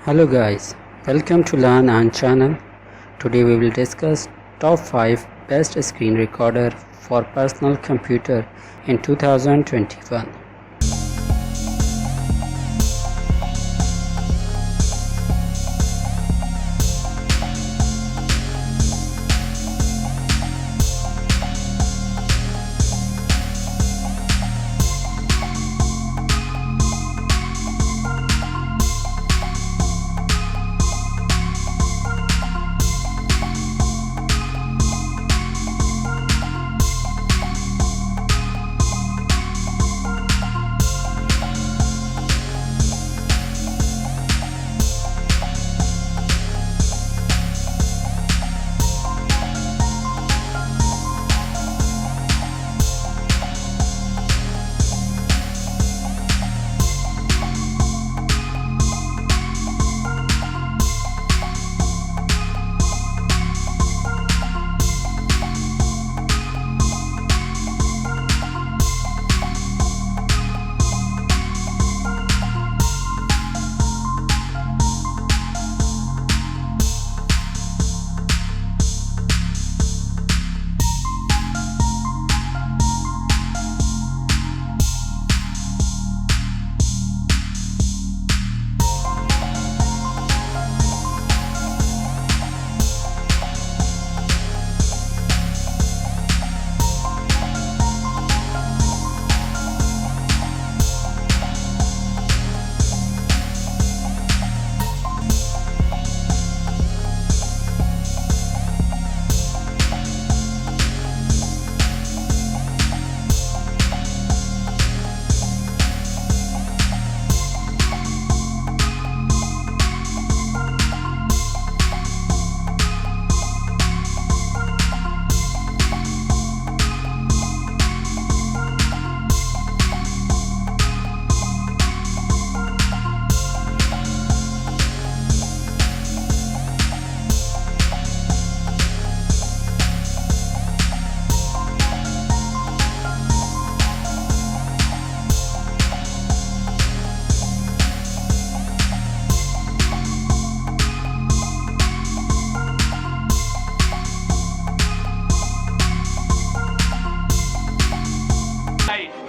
Hello guys, welcome to Learn and channel. Today we will discuss top 5 best screen recorder for personal computer in 2021.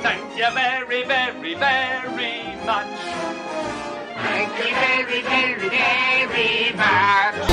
Thank you very, very, very much. Thank you very, very, very much.